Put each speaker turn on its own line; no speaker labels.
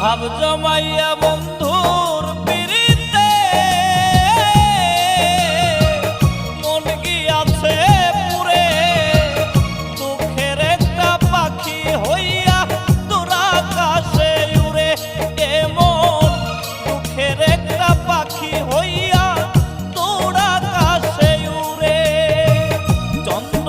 ভাব জমাইয়া বন্ধুর পিরিতে মন গিয়াছে পুরে দুঃখের একটা পাখি হইয়া দূর আকাশে উড়ে এমন দুঃখের একটা পাখি হইয়া দূর আকাশে উড়ে চন্দ্র